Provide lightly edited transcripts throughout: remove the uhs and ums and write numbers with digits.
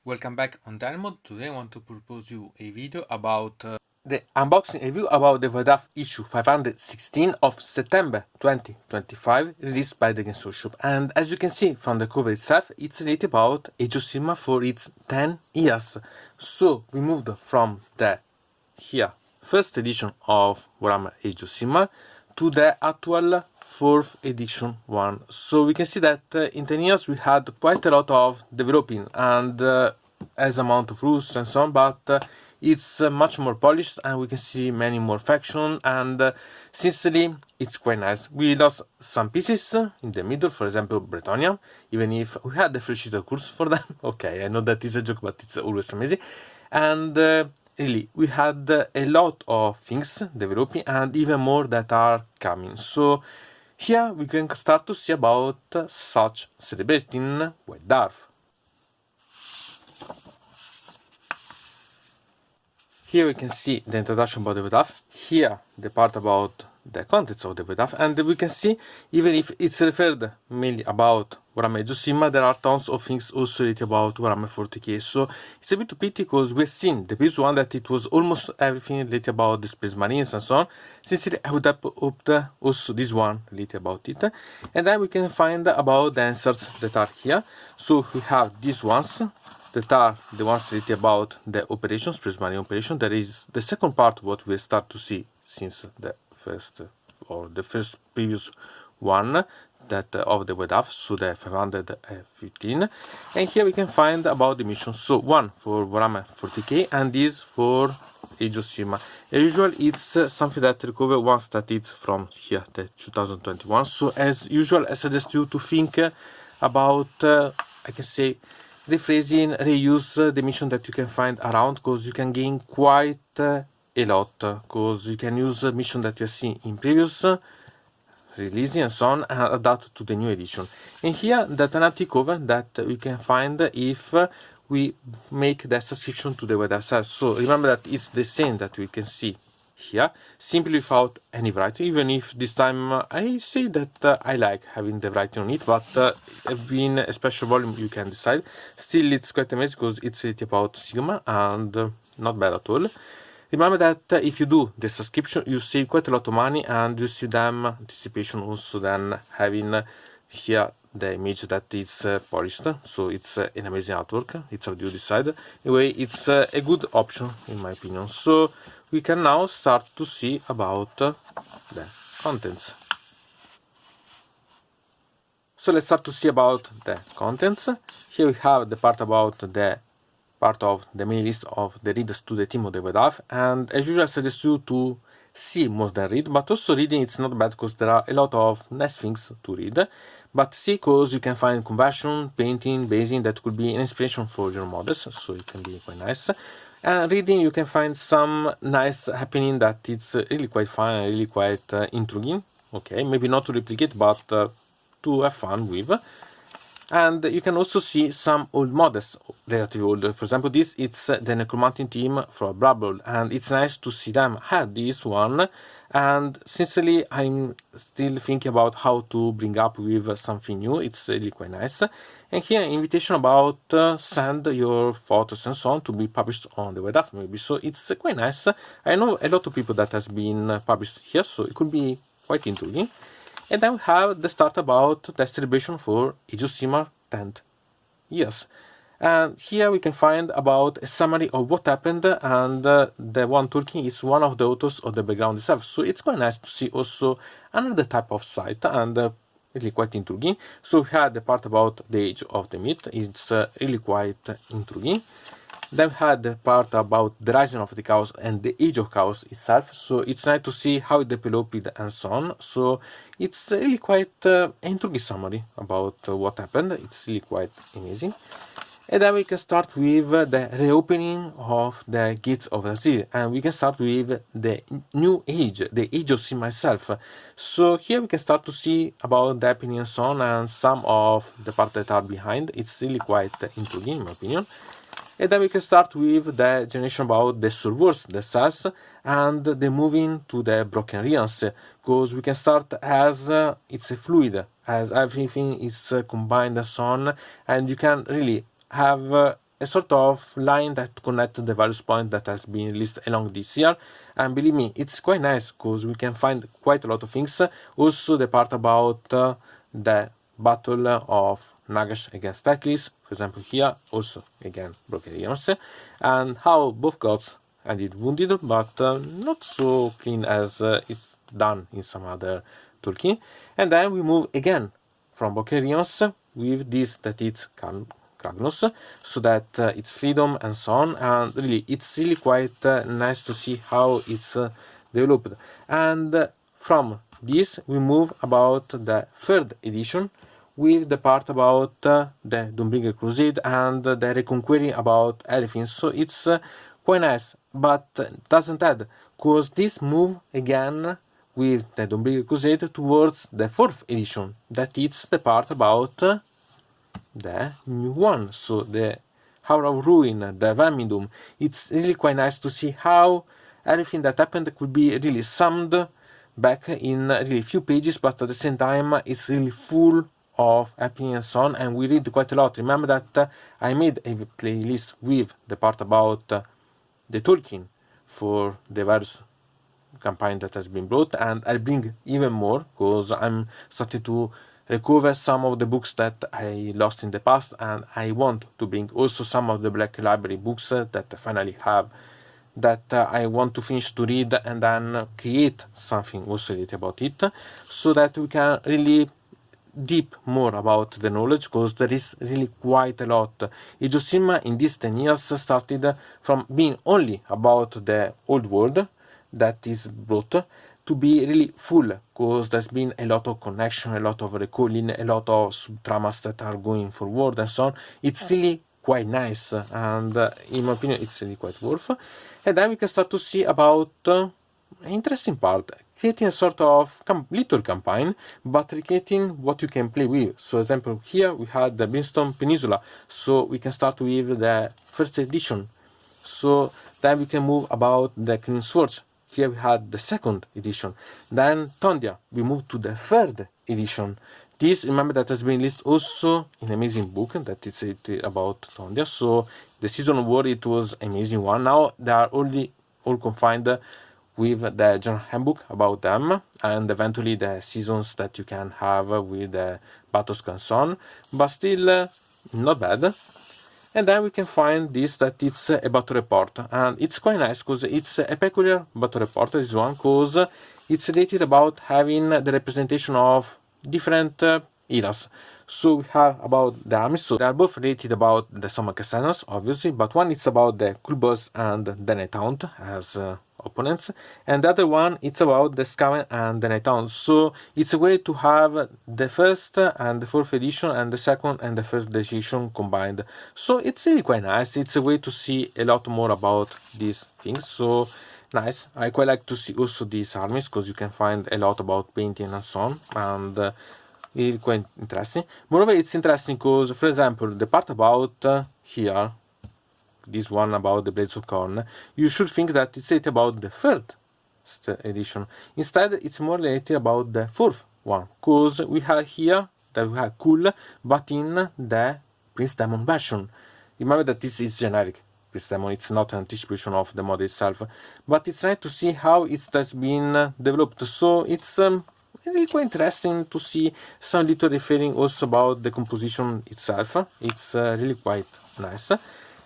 Welcome back on deynonmod. Today I want to propose you a video about the unboxing review about the White Dwarf issue 516 of September 2025, released by the Games Workshop. And as you can see from the cover itself, it's related about Age of Sigmar for its 10 years. So we moved from the first edition of Warhammer Age of Sigmar to the actual 4th edition one. So we can see that in 10 years we had quite a lot of developing and as amount of rules and so on, but it's much more polished and we can see many more factions, and sincerely it's quite nice. We lost some pieces in the middle, for example Bretonnia, even if we had the free sheet of course for them. Okay, I know that is a joke, but it's always amazing. And really, we had a lot of things developing and even more that are coming. So here we can start to see about such celebrating White Dwarf. Here we can see the introduction about the White Dwarf, here the part about the contents of the White Dwarf, and we can see, even if it's referred mainly about Warhammer Age of Sigmar, there are tons of things also related about Warhammer 40k. So it's a bit of pity because we've seen the previous one that it was almost everything related about the Space Marines and so on. Sincerely, I would have hoped also this one related about it. And then we can find about the answers that are here. So we have these ones that are the ones related about the operations, Space Marine operation. There is the second part what we start to see since the first previous one that of the White Dwarf, so the 515. And here we can find about the missions. So one for Warhammer 40k and this for Age of Sigmar. As usual, it's something that recover once that it's from here, the 2021. So as usual, I suggest you to think about, I can say, rephrasing, reuse the mission that you can find around, because you can gain quite a lot, because you can use a mission that you have seen in previous releasing and so on and adapt to the new edition. And here the alternative cover that we can find if we make the subscription to the White Dwarf. So remember that it's the same that we can see here, simply without any variety, even if this time I say that I like having the variety on it, but being a special volume you can decide. Still, it's quite amazing because it's about Sigmar and not bad at all. Remember that if you do the subscription, you save quite a lot of money and you see them anticipation also then having here the image that is polished. So it's an amazing artwork. It's how you decide. Anyway, it's a good option in my opinion. So we can now start to see about the contents. So let's start to see about the contents. Here we have the part about the part of the main list of the readers to the team of the White Dwarf, and as usual I suggest you to see more than read, but also reading it's not bad because there are a lot of nice things to read, but see because you can find conversion, painting, basing that could be an inspiration for your models, so it can be quite nice. And reading you can find some nice happening that it's really quite fun and really quite intriguing. Okay, maybe not to replicate, but to have fun with. And you can also see some old models, relatively old. For example, this it's the Necromantic team from Brabble, and it's nice to see them have this one. And sincerely, I'm still thinking about how to bring up with something new. It's really quite nice. And here, invitation about send your photos and so on to be published on the White Dwarf maybe. So it's quite nice. I know a lot of people that has been published here, so it could be quite intriguing. And then we have the start about the celebration for Age of Sigmar 10 years. And here we can find about a summary of what happened, and the one talking is one of the authors of the background itself. So it's quite nice to see also another type of site and really quite intriguing. So we had the part about the age of the myth. It's really quite intriguing. Then we had the part about the rising of the chaos and the age of chaos itself. So it's nice to see how it developed and so on. So it's really quite an intriguing summary about what happened. It's really quite amazing. And then we can start with the reopening of the gates of Azir, and we can start with the new age, the age of Sigmar myself. So here we can start to see about the happening and so on, and some of the parts that are behind. It's really quite intriguing in my opinion. And then we can start with the generation about the servers, the SaaS, and the moving to the broken realms, because we can start as it's a fluid, as everything is combined and so on, and you can really have a sort of line that connects the various points that has been released along this year. And believe me, it's quite nice because we can find quite a lot of things. Also the part about the battle of Nagash against Teklis, for example here, also again Brokerions, and how both gods ended wounded, but not so clean as it's done in some other Tolkien. And then we move again from Brokerions with this that it's Kragnos, so that it's freedom and so on, and really it's really quite nice to see how it's developed. And from this we move about the third edition with the part about the Dawnbringer Crusade and the reconquering about everything. So it's quite nice, but doesn't add, because this move again with the Dawnbringer Crusade towards the fourth edition, that it's the part about the new one, so the Hour of Ruin, the Vermindum. It's really quite nice to see how everything that happened could be really summed back in really few pages, but at the same time it's really full of happening and so on, and we read quite a lot. Remember that I made a playlist with the part about the Tolkien for the various campaign that has been brought, and I'll bring even more because I'm starting to recover some of the books that I lost in the past, and I want to bring also some of the Black Library books that I finally have, that I want to finish to read and then create something also related about it, so that we can really deep more about the knowledge, because there is really quite a lot. Age of Sigmar in these 10 years started from being only about the old world that is brought to be really full, because there's been a lot of connection, a lot of recalling, a lot of sub-tramas that are going forward and so on. It's really quite nice, and in my opinion it's really quite worth. And then we can start to see about an interesting part, creating a sort of little campaign, but recreating what you can play with. So example here we had the Brimstone Peninsula, so we can start with the first edition. So then we can move about the Clean Swords. Here we had the second edition. Then Tondia, we moved to the third edition. This, remember, that has been listed also in an amazing book that it's about Tondia. So the Season of War, it was an amazing one. Now they are all confined with the general handbook about them, and eventually the seasons that you can have with the battles and so on, but still not bad. And then we can find this, that it's a battle report, and it's quite nice because it's a peculiar battle report, this one, because it's related about having the representation of different eras. So we have about the armies, so they are both related about the Stormcast, obviously, but one is about the Kulbos and the Nighthound as opponents, and the other one it's about the Skaven and the Nighthound. So it's a way to have the first and the fourth edition and the second and the first edition combined. So it's really quite nice. It's a way to see a lot more about these things. So nice. I quite like to see also these armies because you can find a lot about painting and so on, and really quite interesting. Moreover, it's interesting because, for example, the part about here, this one about the Blades of Corn, you should think that it's about the third edition. Instead, it's more related about the fourth one, because we have here that we have Cool, but in the Prince Demon version. Remember that this is generic Prince Demon, it's not an anticipation of the mod itself, but it's nice to see how it has been developed. So it's really quite interesting to see some little referring also about the composition itself. It's really quite nice.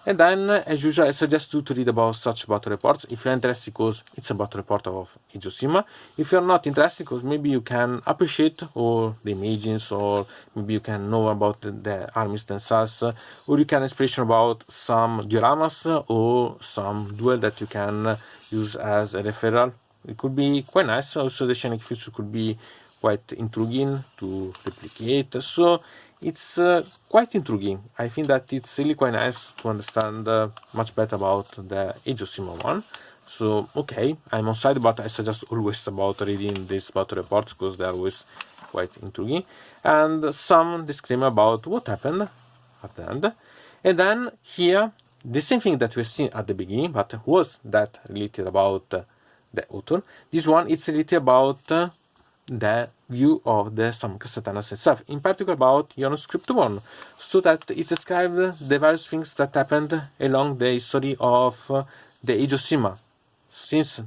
And then, as usual, I suggest you to read about such battle reports if you're interested, because it's a battle report of Age of Sigmar. If you're not interested, because maybe you can appreciate all the images, or maybe you can know about the armies themselves, or you can inspiration about some dioramas or some duel that you can use as a referral. It could be quite nice. Also, the Shining Future could be quite intriguing to replicate. So it's quite intriguing. I think that it's really quite nice to understand much better about the Age of Sigmar one. So, okay, I'm on side, but I suggest always about reading these battle reports because they're always quite intriguing. And some disclaimer about what happened at the end. And then here, the same thing that we've seen at the beginning, but was that related about the author. This one, it's related about the view of the Samk Satanas itself, in particular about Script 1, so that it describes the various things that happened along the history of the Age of Sigmar, since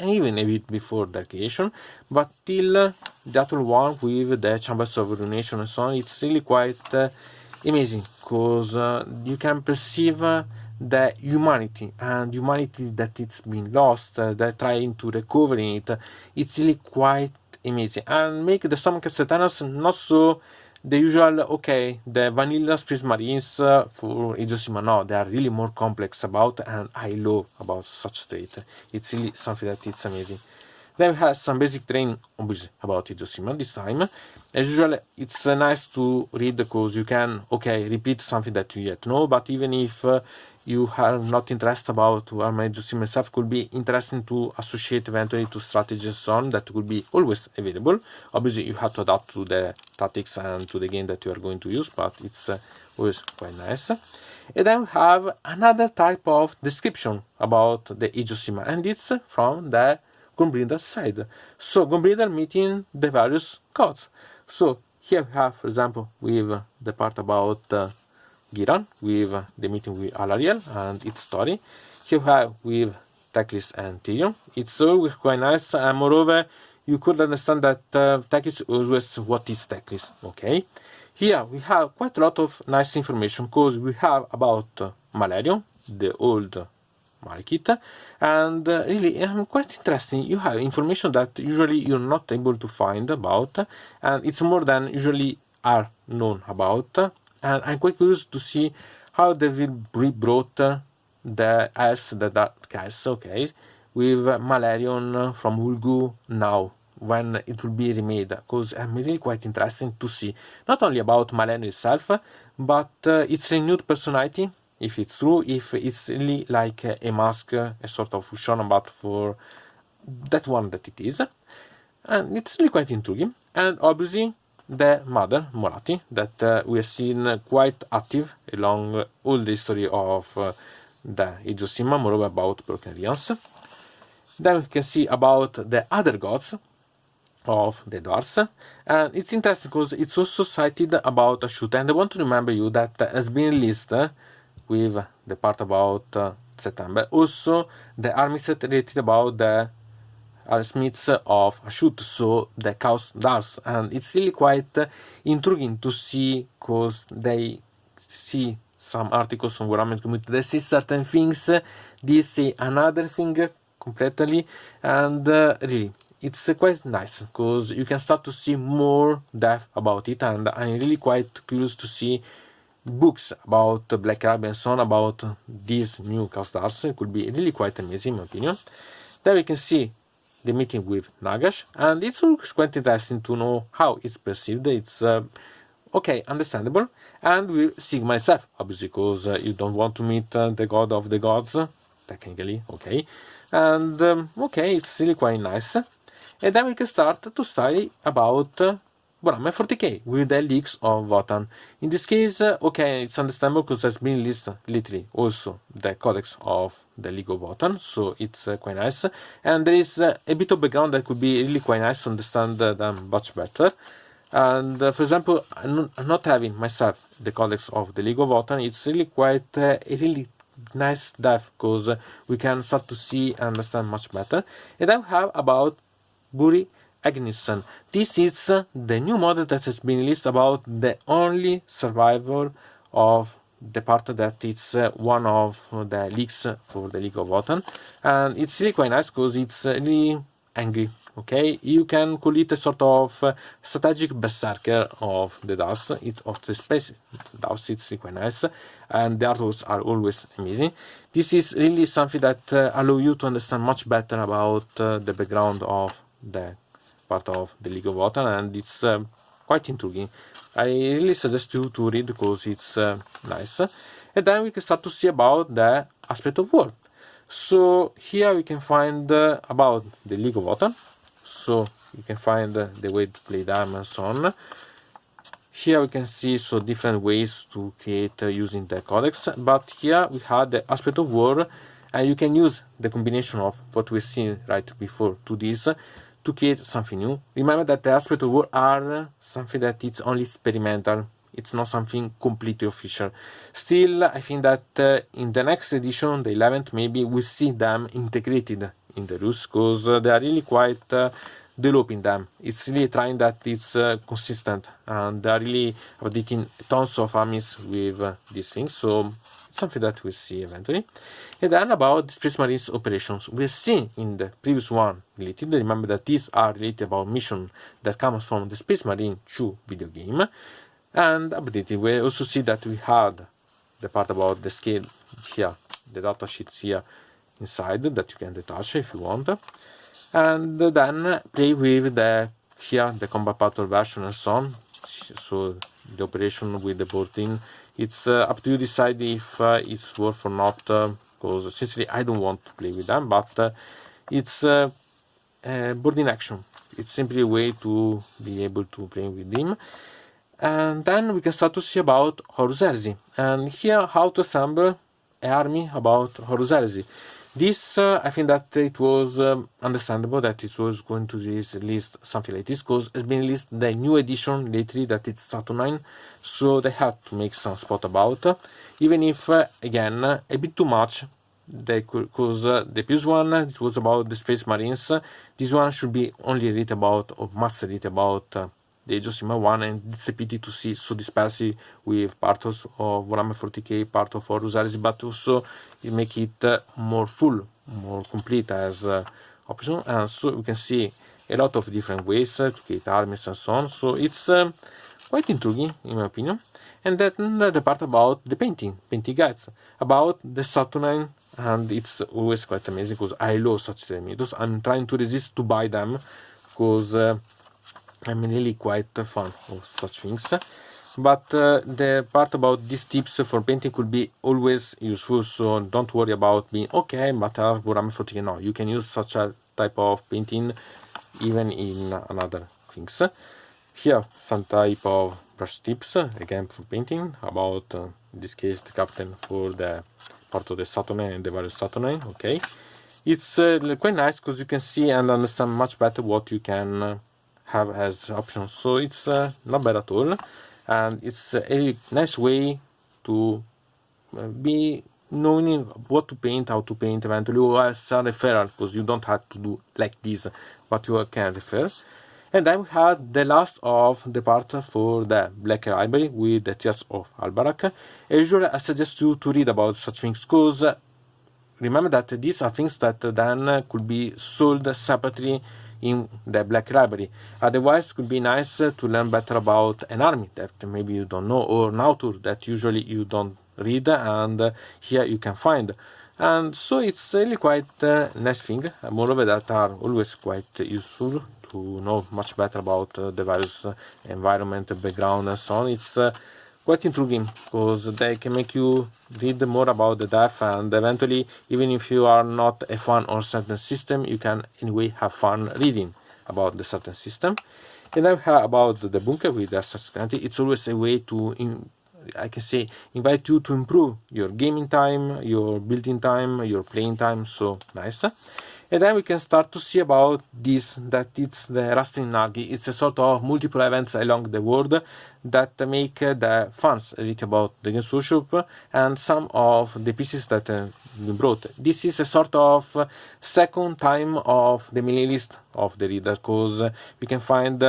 even a bit before the creation, but till the actual one with the Chambers of Ruination and so on. It's really quite amazing, because you can perceive the humanity that it's been lost, that trying to recover it. It's really quite amazing, and make the Summon Satanas not so the usual, the vanilla Space Marines for Age of Sigmar. No, they are really more complex about, and I love about such state. It's really something that it's amazing. Then we have some basic training obviously about Age of Sigmar this time. As usual, it's nice to read because you can, repeat something that you yet know, but even if you are not interested about Warhammer Age of Sigmar itself, could be interesting to associate eventually to strategies on that will be always available. Obviously, you have to adapt to the tactics and to the game that you are going to use, but it's always quite nice. And then we have another type of description about the Age of Sigmar, and it's from the Gunbreather side. So Gunbreather meeting the various gods. So here we have, for example, with the part about Giran, with the meeting with Alariel and its story. Here we have with Teclis and Tyrion. It's always quite nice, and moreover, you could understand that Teclis always what is Teclis. Here we have quite a lot of nice information, because we have about Malerion, the old Malekith, and really quite interesting. You have information that usually you're not able to find about, and it's more than usually are known about. And I'm quite curious to see how they will brought the Dark S, with Malerion from Ulgu now, when it will be remade, because I'm really quite interested to see not only about Malerion itself, but its renewed personality, if it's true, if it's really like a mask, a sort of fusion, but for that one that it is. And it's really quite intriguing. And obviously the mother, Morati, that we have seen quite active along all the history of the Age of Sigmar, moreover about Broken Realms. Then we can see about the other gods of the dwarfs, and it's interesting because it's also cited about Hachett, and I want to remember you that has been released with the part about September, also the army set related about the smiths of Hachett, so the Chaos Dwarfs, and it's really quite intriguing to see, because they see some articles on Warhammer community, they say certain things, they say another thing completely, and really it's quite nice, because you can start to see more depth about it, and I'm really quite curious to see books about Black Army and so on about these new Chaos Dwarfs. It could be really quite amazing in my opinion. Then we can see the meeting with Nagash, and it's always quite interesting to know how it's perceived. It's understandable. And with Sigmar myself, obviously, because you don't want to meet the god of the gods, technically, and it's really quite nice. And then we can start to study about Warhammer 40k with the League of Votann. In this case, it's understandable because there's been listed literally also the codex of the League of Votann, so it's quite nice. And there is a bit of background that could be really quite nice to understand them much better. And for example, not having myself the codex of the League of Votann, it's really quite a really nice depth, because we can start to see and understand much better. And then we have about Buri Aegnirssen. This is the new model that has been released about the only survivor of the part that it's one of the leaks for the League of Votann, and it's really quite nice because it's really angry. You can call it a sort of strategic berserker of the dust. It's of the space dust. It's really quite nice, and the artworks are always amazing. This is really something that allow you to understand much better about the background of the part of the League of Votann, and it's quite intriguing. I really suggest you to read because it's nice. And then we can start to see about the aspect of war. So here we can find about the League of Votann. So you can find the way to play them and so on. Here we can see different ways to create using the codex. But here we have the aspect of war, and you can use the combination of what we've seen right before to this to create something new. Remember that the aspect of war are something that it's only experimental. It's not something completely official. Still, I think that in the next edition, the 11th, maybe we'll see them integrated in the rules, because they are really quite developing them. It's really trying that it's consistent, and they are really updating tons of armies with these things. So it's something that we'll see eventually. And then about the Space Marines operations, we've seen in the previous one related. Remember that these are related about mission that comes from the Space Marine 2 video game. And updated, we also see that we had the part about the scale here, the data sheets here inside that you can detach if you want, and then play with the combat battle version and so on. So the operation with the boarding, it's up to you decide if it's worth or not, because essentially I don't want to play with them, but it's boarding action. It's simply a way to be able to play with them. And then we can start to see about Horus Heresy, and here how to assemble an army about Horus Heresy. This, I think that it was understandable that it was going to release something like this, because it's been released the new edition lately that it's Saturnine, so they had to make some spot about, even if, again, a bit too much, because the previous one, it was about the Space Marines. This one should be only read about, or must read about, the Age of Sigmar 1, and it's a pity to see so dispersed with parts of Warhammer 40k, part of Horus Heresy, but also it make it more full, more complete as option, and so we can see a lot of different ways to create armies and so on. So it's quite intriguing in my opinion. And then the part about the painting guides about the Saturnine, and it's always quite amazing because I love such terminators. I'm trying to resist to buy them because I'm really quite fond of such things, but the part about these tips for painting could be always useful, so don't worry about being okay, but I have Warhammer 40k. No, you can use such a type of painting even in another things. Here, some type of brush tips, again for painting, about, in this case, the captain for the part of the Saturnine and the various Saturnine, okay. It's quite nice because you can see and understand much better what you can have as options, so it's not bad at all, and it's a nice way to be knowing what to paint, how to paint eventually, or as a referral, because you don't have to do like this, but you can refer. And then we had the last of the part for the Black Library with the Tears of Albarak. As usual, I suggest you to read about such things, because remember that these are things that then could be sold separately in the Black Library. Otherwise, it could be nice to learn better about an army that maybe you don't know, or an author that usually you don't read, and here you can find. And so it's really quite a nice thing. Moreover, that are always quite useful to know much better about the various environment, background, and so on. It's quite intriguing because they can make you read more about the depth, and eventually, even if you are not a fan of a certain system, you can anyway have fun reading about the certain system. And then about the bunker with the Skaventide, it's always a way to, I can say, invite you to improve your gaming time, your building time, your playing time, so nice. And then we can start to see about this, that it's the Rusting Nagi. It's a sort of multiple events along the world that make the fans read about the Games Workshop and some of the pieces that we brought. This is a sort of second time of the mailing list of the reader, because we can find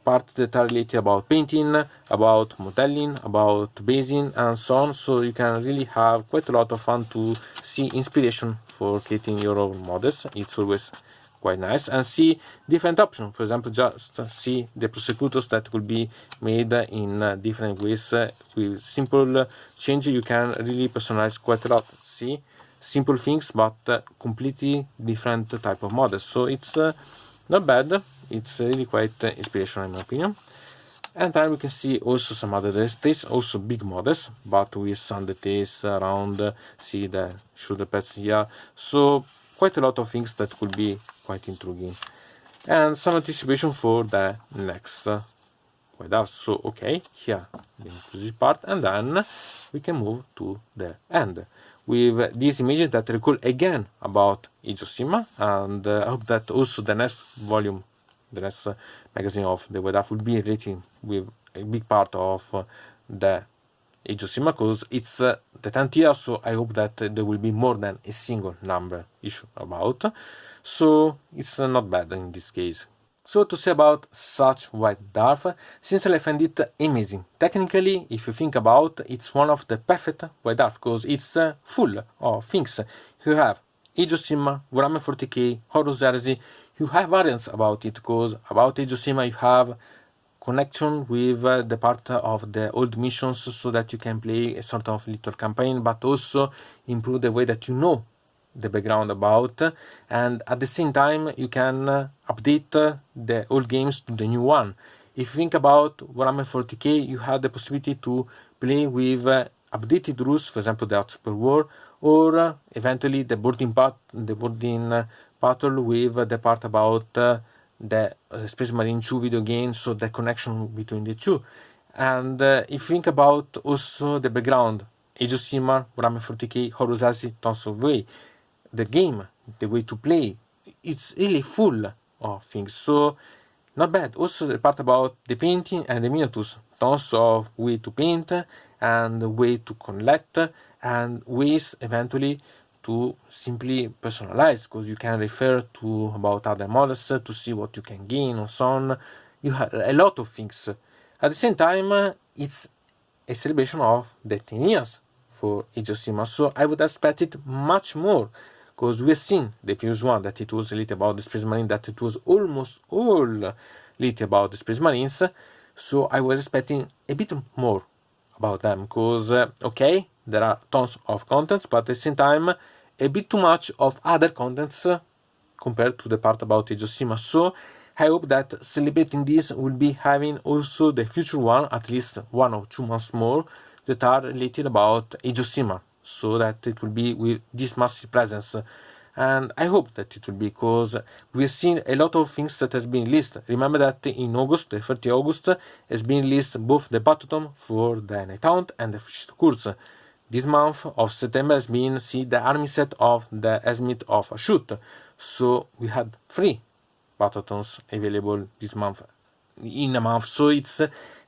parts that are related about painting, about modeling, about basing, and so on. So you can really have quite a lot of fun to see inspiration for creating your own models. It's always quite nice, and see different options. For example, just see the prosecutors that could be made in different ways. With simple changes, you can really personalize quite a lot. See simple things, but completely different type of models. So it's not bad. It's really quite inspirational in my opinion. And then we can see also some other details, also big models, but with some details around, see the shoulder pads here. So quite a lot of things that could be quite intriguing. And some anticipation for the next White Dwarf. So okay, here the inclusive part, and then we can move to the end with these images that recall again about Age of Sigmar, and I hope that also the next volume the next magazine of the White Dwarf will be related with a big part of the Age of Sigmar, because it's the 10th year, so I hope that there will be more than a single number issue about. So it's not bad in this case. So to say about such White Dwarf, sincerely I find it amazing. Technically, if you think about, it's one of the perfect White Dwarf, because it's full of things. You have Age of Sigmar, Warhammer 40k, Horus Heresy. You have variants about it, because about Age of Sigmar you have connection with the part of the old missions, so that you can play a sort of little campaign, but also improve the way that you know the background about, and at the same time you can update the old games to the new one. If you think about Warhammer 40k, you have the possibility to play with updated rules, for example the Super War, or eventually the boarding battle with the part about the Space Marine 2 video game, so the connection between the two. And if you think about also the background, Age of Sigmar, Warhammer 40k, Horus Heresy, tons of way. The game, the way to play, it's really full of things, so not bad. Also the part about the painting and the miniatures, tons of way to paint and way to collect and ways eventually to simply personalize, because you can refer to about other models to see what you can gain and so on. You have a lot of things. At the same time, it's a celebration of the 10 years for Age of Sigmar, so I would expect it much more, because we have seen the previous one that it was a little about the Space Marine, that it was almost all little about the Space Marines, so I was expecting a bit more about them, because okay, there are tons of contents, but at the same time a bit too much of other contents compared to the part about Age of Sigmar. So I hope that celebrating this will be having also the future one, at least 1 or 2 months more, that are related about Age of Sigmar, so that it will be with this massive presence. And I hope that it will be, because we have seen a lot of things that has been listed. Remember that in August, the 30th August, has been listed both the Battleton for the Night Hunt and the Fish Course. This month of September has been the army set of the Smith of Hachett. So we had 3 Battletons available this month, in a month. So it's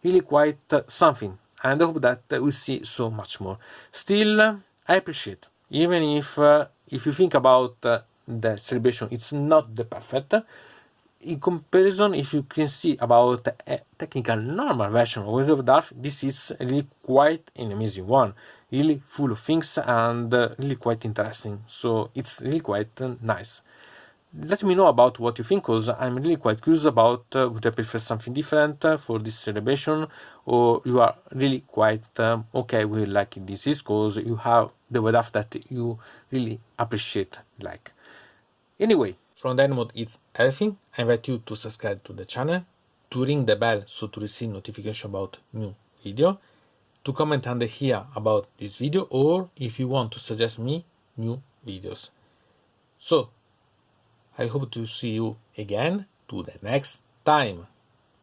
really quite something. And I hope that we'll see so much more. Still, I appreciate, even if you think about the celebration, it's not the perfect. In comparison, if you can see about a technical normal version of White Dwarf of Dwarf, this is really quite an amazing one. Really full of things and really quite interesting. So it's really quite nice. Let me know about what you think, because I'm really quite curious about would I prefer something different for this celebration, or you are really quite okay with like this is, because you have the White Dwarf that you really appreciate. Like, anyway, from deynonmod it's everything. I invite you to subscribe to the channel, to ring the bell so to receive notification about new video, to comment under here about this video, or if you want to suggest me new videos. So I hope to see you again to the next time.